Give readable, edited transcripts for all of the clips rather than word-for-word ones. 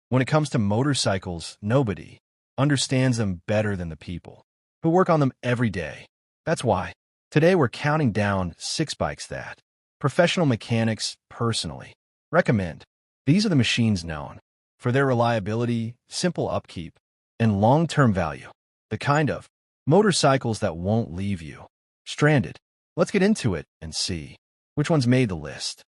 When it comes to motorcycles, nobody understands them better than the people who work on them every day. That's why today we're counting down 6 bikes that professional mechanics personally recommend. These are the machines known for their reliability, simple upkeep, and long-term value. The kind of motorcycles that won't leave you stranded. Let's get into it and see which ones made the list.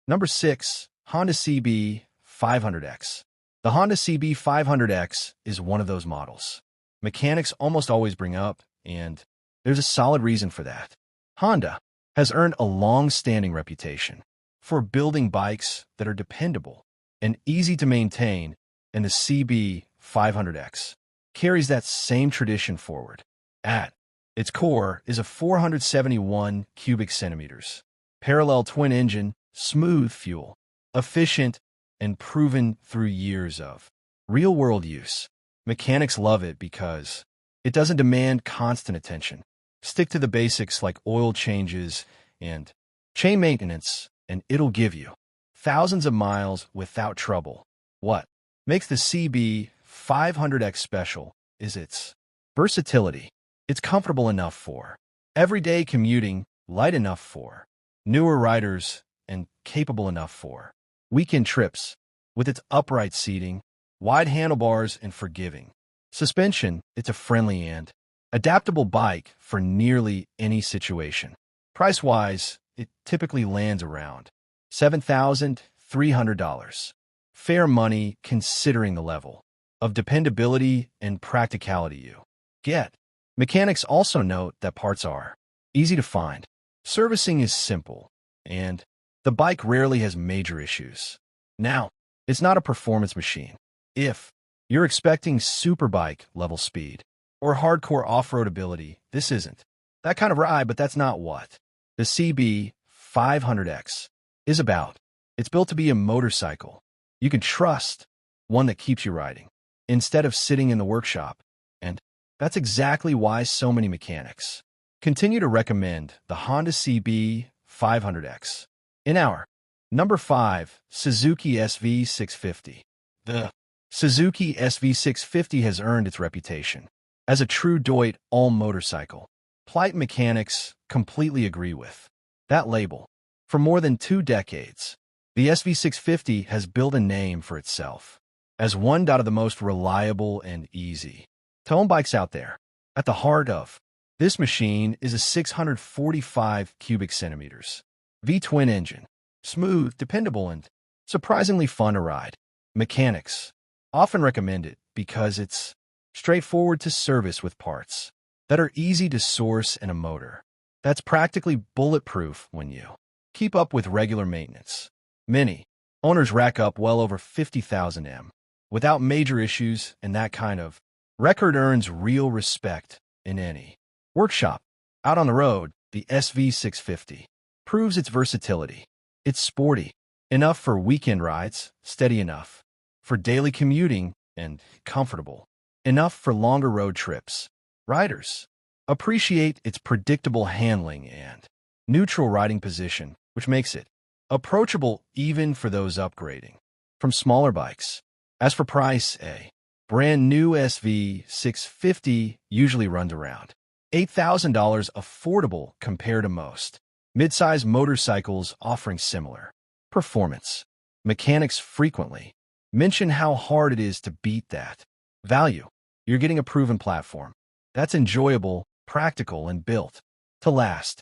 Number 6, Honda CB 500X. The Honda CB 500X is one of those models mechanics almost always bring up, and there's a solid reason for that. Honda has earned a long-standing reputation for building bikes that are dependable and easy to maintain, and the CB 500X carries that same tradition forward. At its core is a 471 cubic centimeters parallel twin engine, smooth fuel, efficient, and proven through years of real-world use. Mechanics love it because it doesn't demand constant attention. Stick to the basics like oil changes and chain maintenance, and it'll give you thousands of miles without trouble. What makes the CB 500X special is its versatility. It's comfortable enough for everyday commuting, light enough for newer riders, and capable enough for weekend trips. With its upright seating, wide handlebars, and forgiving suspension, it's a friendly and adaptable bike for nearly any situation. Price-wise, it typically lands around $7,300. Fair money considering the level of dependability and practicality you get. Mechanics also note that parts are easy to find. Servicing is simple, and the bike rarely has major issues. Now, it's not a performance machine. If you're expecting superbike level speed or hardcore off-road ability, this isn't that kind of ride, but that's not what the CB 500X is about. It's built to be a motorcycle you can trust, one that keeps you riding instead of sitting in the workshop. And that's exactly why so many mechanics continue to recommend the Honda CB 500X. In our number 5, Suzuki SV650. The Suzuki SV650 has earned its reputation as a true do-it-all motorcycle. Plight mechanics completely agree with that label. For more than 2 decades, the SV650 has built a name for itself as one of the most reliable and easy to own bikes out there. At the heart of this machine is a 645 cubic centimeters V-twin engine. Smooth, dependable, and surprisingly fun to ride. Mechanics often recommend it because it's straightforward to service with parts that are easy to source and a motor that's practically bulletproof when you keep up with regular maintenance. Many owners rack up well over 50,000 m without major issues, and that kind of record earns real respect in any workshop. Out on the road, the SV650 proves its versatility. It's sporty enough for weekend rides, steady enough for daily commuting, and comfortable enough for longer road trips. Riders appreciate its predictable handling and neutral riding position, which makes it approachable even for those upgrading from smaller bikes. As for price, a brand new SV650 usually runs around $8,000, affordable compared to most mid-size motorcycles offering similar performance. Mechanics frequently mention how hard it is to beat that value. You're getting a proven platform that's enjoyable, practical, and built to last.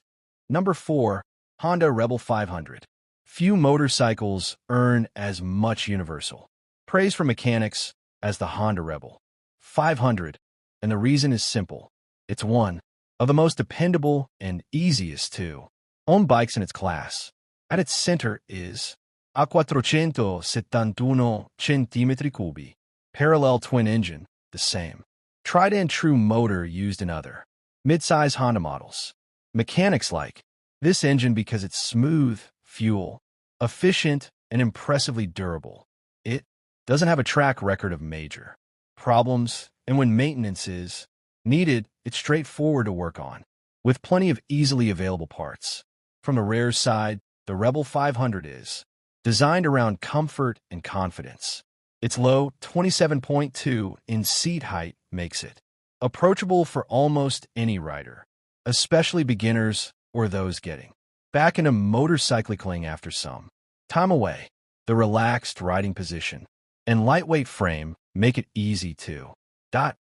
Number 4, Honda Rebel 500. Few motorcycles earn as much universal praise from mechanics as the Honda Rebel 500, and the reason is simple. It's one of the most dependable and easiest to own bikes in its class. At its center is a 471 centimetri cubi parallel twin engine, the same tried and true motor used in other mid-size Honda models. Mechanics like this engine because it's smooth, fuel, efficient, and impressively durable. It doesn't have a track record of major problems, and when maintenance is needed, it's straightforward to work on, with plenty of easily available parts. From the rear side, the Rebel 500 is designed around comfort and confidence. Its low 27.2 in seat height makes it approachable for almost any rider, especially beginners or those getting back into motorcycling after some time away. The relaxed riding position and lightweight frame make it easy to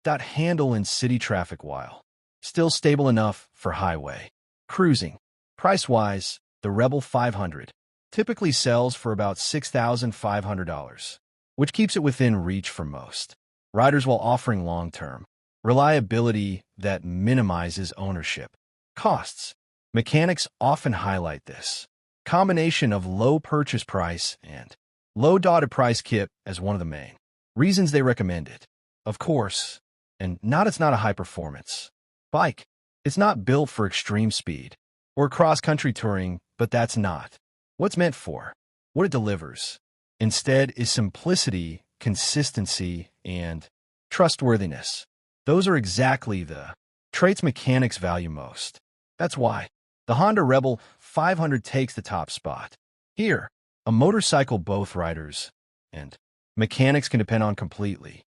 handle in city traffic while still stable enough for highway cruising. Price-wise, the Rebel 500 typically sells for about $6,500, which keeps it within reach for most riders while offering long-term reliability that minimizes ownership costs. Mechanics often highlight this combination of low purchase price and low dotted price kit as one of the main reasons they recommend it. Of course, and it's not a high-performance bike. It's not built for extreme speed or cross-country touring, but that's not what it's meant for. What it delivers, instead, is simplicity, consistency, and trustworthiness. Those are exactly the traits mechanics value most. That's why the Honda Rebel 500 takes the top spot. Here, a motorcycle both riders and mechanics can depend on completely.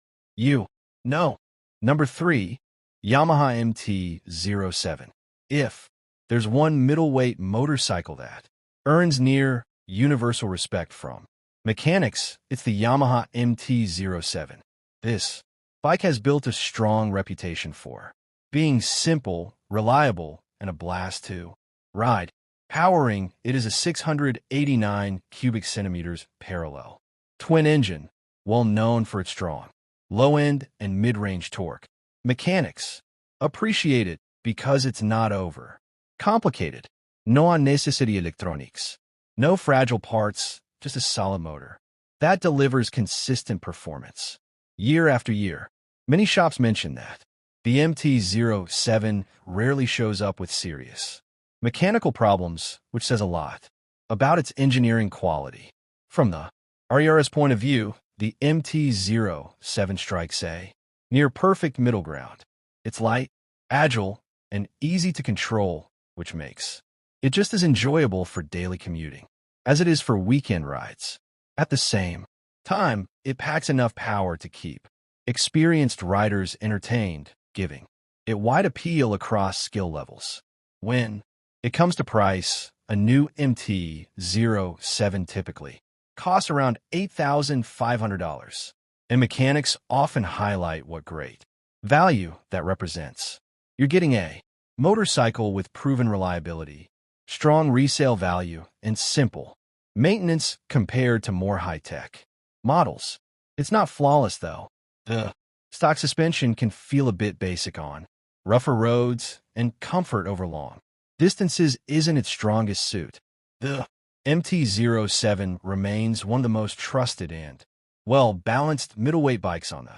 Number 3, Yamaha MT-07. If there's one middleweight motorcycle that earns near universal respect from mechanics, it's the Yamaha MT-07. This bike has built a strong reputation for being simple, reliable, and a blast to ride. Powering, it is a 689 cubic centimeters parallel twin engine, well known for its strong low-end and mid-range torque. Mechanics appreciate it because it's not over complicated. No necessity electronics. No fragile parts, just a solid motor that delivers consistent performance year after year. Many shops mention that the MT-07 rarely shows up with serious mechanical problems, which says a lot about its engineering quality. From the RER's point of view, the MT-07 strikes a near-perfect middle ground. It's light, agile, and easy to control, which makes it just as enjoyable for daily commuting as it is for weekend rides. At the same time, it packs enough power to keep experienced riders entertained, giving it wide appeal across skill levels. When it comes to price, a new MT-07 typically costs around $8,500, and mechanics often highlight what great value that represents. You're getting a motorcycle with proven reliability, strong resale value, and simple maintenance compared to more high-tech models. It's not flawless, though. The stock suspension can feel a bit basic on rougher roads, and comfort over long distances isn't its strongest suit. The MT-07 remains one of the most trusted and well-balanced middleweight bikes on the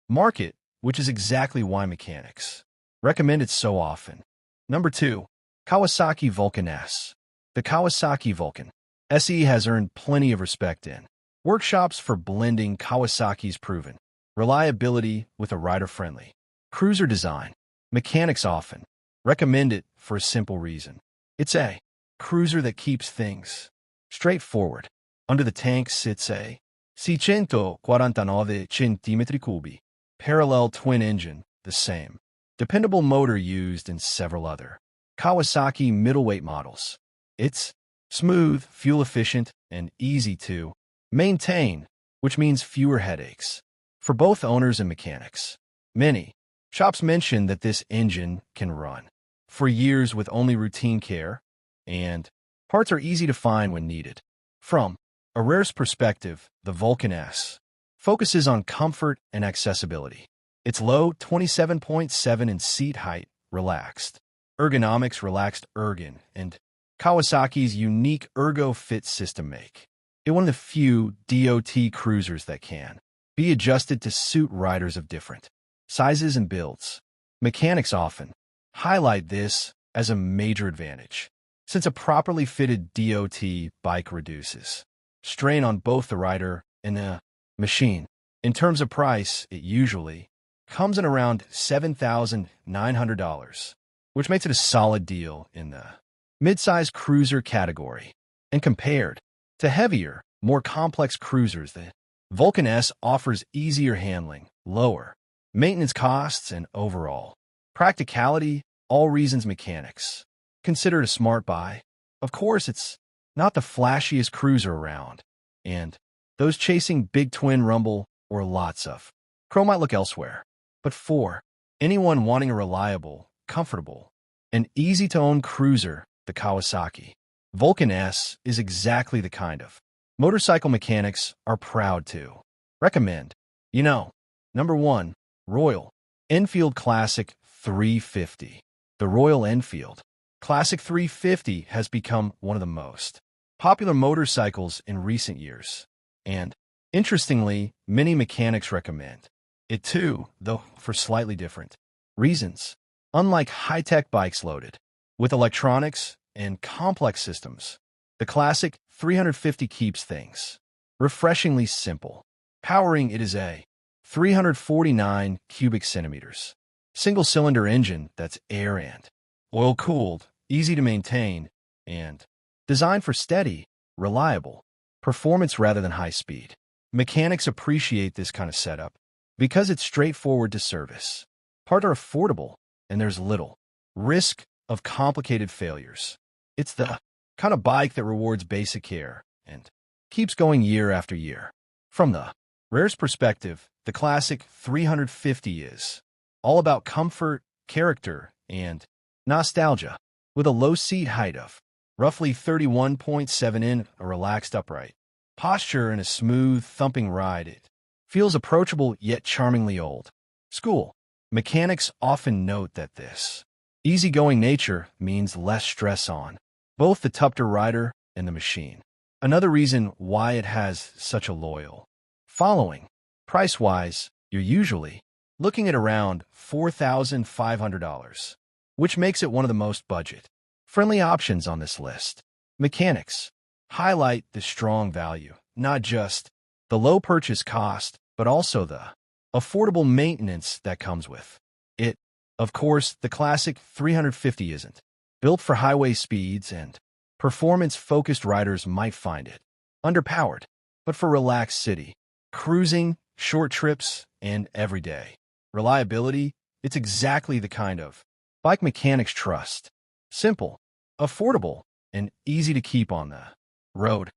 market, which is exactly why mechanics recommend it so often. Number 2, Kawasaki Vulcan S. The Kawasaki Vulcan SE has earned plenty of respect in workshops for blending Kawasaki's proven reliability with a rider-friendly cruiser design. Mechanics often recommend it for a simple reason. It's a cruiser that keeps things straightforward. Under the tank sits a 649 centimetri cubi parallel twin engine, the same dependable motor used in several other Kawasaki middleweight models. It's smooth, fuel-efficient, and easy to maintain, which means fewer headaches for both owners and mechanics. Many shops mention that this engine can run for years with only routine care, and parts are easy to find when needed. From a rare's perspective, the Vulcan S focuses on comfort and accessibility. Its low 27.7 in seat height, relaxed ergonomics, relaxed ergon, and Kawasaki's unique Ergo Fit system make it one of the few DOT cruisers that can be adjusted to suit riders of different sizes and builds. Mechanics often highlight this as a major advantage, since a properly fitted DOT bike reduces strain on both the rider and the machine. In terms of price, it usually comes in around $7,900, which makes it a solid deal in the mid-size cruiser category. And compared to heavier, more complex cruisers, the Vulcan S offers easier handling, lower maintenance costs, and overall practicality, all reasons mechanics consider it a smart buy. Of course, it's not the flashiest cruiser around, and those chasing big twin rumble or lots of chrome might look elsewhere. But for anyone wanting a reliable, comfortable, and easy-to-own cruiser, the Kawasaki Vulcan S is exactly the kind of motorcycle mechanics are proud to recommend. Number 1, Royal Enfield Classic 350. The Royal Enfield Classic 350 has become one of the most popular motorcycles in recent years, and interestingly, many mechanics recommend it too, though for slightly different reasons. Unlike high-tech bikes loaded with electronics and complex systems, the Classic 350 keeps things refreshingly simple. Powering it is a 349 cubic centimeters single-cylinder engine that's air and oil-cooled, easy to maintain, and designed for steady, reliable performance rather than high speed. Mechanics appreciate this kind of setup because it's straightforward to service. Parts are affordable, and there's little risk of complicated failures. It's the kind of bike that rewards basic care and keeps going year after year. From the rear's perspective, the Classic 350 is all about comfort, character, and nostalgia. With a low seat height of roughly 31.7 in, a relaxed upright posture, and a smooth, thumping ride, it feels approachable yet charmingly old school. Mechanics often note that this easygoing nature means less stress on both the Tupter rider and the machine. Another reason why it has such a loyal following. Price-wise, you're usually looking at around $4,500, which makes it one of the most budget-friendly options on this list. Mechanics highlight the strong value, not just the low purchase cost, but also the affordable maintenance that comes with it. Of course, the Classic 350 isn't built for highway speeds, and performance-focused riders might find it underpowered. But for relaxed city cruising, short trips, and everyday reliability, it's exactly the kind of bike mechanics trust. Simple, affordable, and easy to keep on the road.